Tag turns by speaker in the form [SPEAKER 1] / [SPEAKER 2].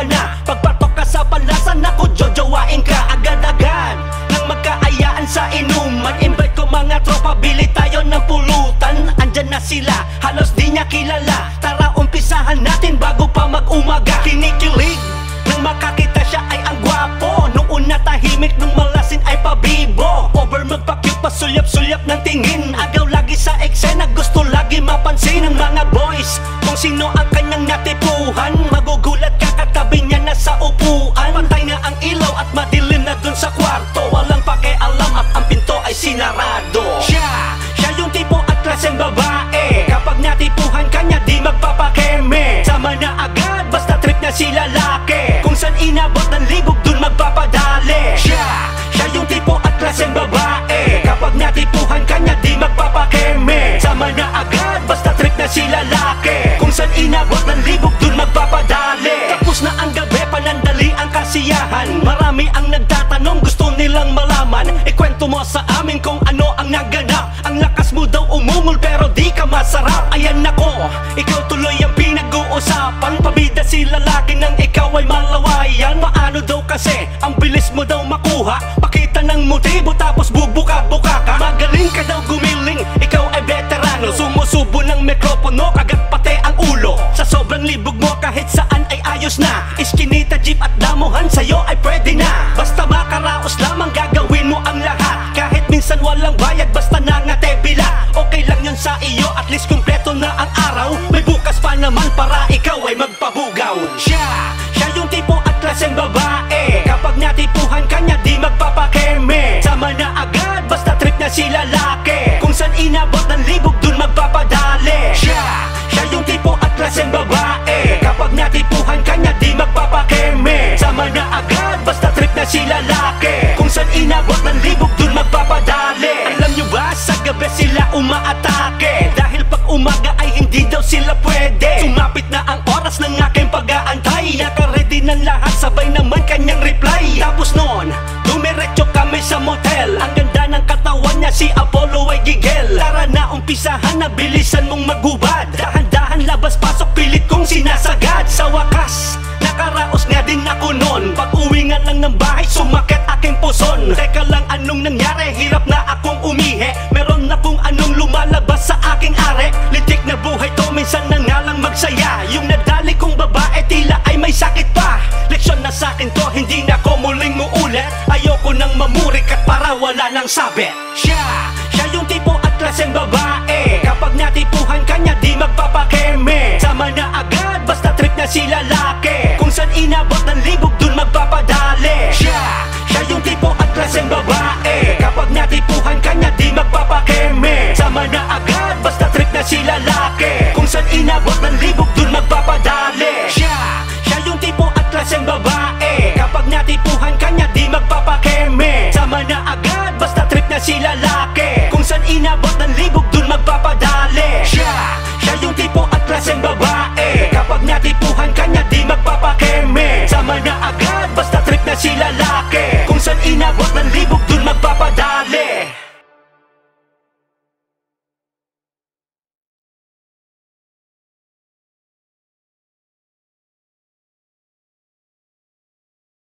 [SPEAKER 1] na. Pagpatok ka sa palasan, ako jojowain ka agad-agad nang magkaayaan sa inuman. Invite ko mga tropa, bili tayo ng pulutan. Andyan na sila, halos di niya kilala. Tara umpisahan natin bago pa mag-umaga. Kinikilig nang makakita siya ay ang gwapo. Nung una tahimik, nung malasing ay pabibo. Over magpa-cute, pasulyap-sulyap ng tingin. Agaw lagi sa eksena, gusto lagi mapansin ng mga boys kung sino ang kanyang natipuhan. Magugulat ka katabi niya na sa upuan. Patay na ang ilaw at madilim na dun sa kwarto. Walang pakialam at ang pinto ay sinarado. Siya yung tipo at klaseng babae. Kapag natipuhan kanya di magpapakeme. Sama na agad basta trip na si lalaki. Kung saan inabot ng libog dun magpapadali. Siya yung tipo at klaseng babae. Kapag natipuhan kanya di magpapakeme. Sama na agad basta trip na si lalaki. Kung saan inabot ng libog dun magpapadali. Tapos na ang gabi, panandali ang kasiyahan. Marami ang nagtatanong, gusto nilang malaman. Ikwento mo sa amin kung ano ang naganap. Ang lakas mo daw umungol pero di ka masarap. Ayan ako, ikaw tuloy ang pinag-uusapan. Pabida si lalaki nang ikaw ay malawayan. Paano daw kasi, ang bilis mo daw makuha. Pakita ng motibo tapos bubuka-buka ka. Magaling ka daw gumiling, ikaw ay veterano. Sumusubo ng mikropono, kagat pati ang ulo. Sa sobrang libog mo kahit saan ay ayos na. Iskinita, jeep at damuhan sa'yo ay pwede na. Basta makaraos lamang gagawin mo ang lahat. Kahit minsan walang bayad basta nangate bila. Okay lang yun sa iyo, at least kumpleto na ang araw. May bukas pa naman para ikaw ay magpabugaw. Siya yung tipo at klaseng babae. Kapag natipuhan kanya di magpapakeme. Sama na agad basta trip na si lalaki. Kung saan inabot ng libog dun magpapadali. Siya yung tipo at klaseng babae. Kapag natipuhan kanya di magpapakeme. Sama na agad basta trip na si lalaki. Kung saan inabot ng libog dun magpapadali. Alam nyo ba sa gabi sila umaatake. Dahil pag umaga ay hindi daw sila pwede. Sumapit na ang oras ng aking pag-aantay. Naka-ready ng lahat, sabay naman kanyang reply. Tapos noon, dumiretso kami sa motel. Ang ganda ng katawan niya, si Apollo ay gigel. Tara na umpisahan na, bilisan mong magubad. Dahan-dahan labas-pasok, pilit kong sinasagad. Sa wakas, nakaraos nga din ako noon. Pag uwi nga lang ng bahay, sumakit aking puson. Teka lang, anong nangyari? Hirap na akong umihi. Meron na kung anong lumalabas sa aking are. Litik na buhay to, minsan na nga lang magsaya. Yung nadali kong babae, tila ay may sakit pa. Leksyon na sa'kin to, hindi na ko muling muulit. Ayoko nang mamurik at para wala nang sabit. Siya yung tipo at klaseng babae. Kapag natipuhan kanya di magpapakeme. Sama na agad basta trip na si lalaki. Kung saan inabot ng libog dun magpapadali. Siya yung tipo at klaseng babae. Kapag natipuhan kanya di magpapakeme. Sama na agad basta trip na si lalaki. Kung saan inabot ng libog dun magpapadali. Siya yung tipo at klaseng babae. Kapag natipuhan kanya di magpapakeme. Sama na agad basta trip na si lalaki. Kung saan inabot ng libog dun magpapadali. Siya yung tipo at klaseng babae. Kapag natipuhan kanya di magpapakeme. Sama na agad basta trip na si lalaki. Kung saan inabot ng libog dun magpapadali.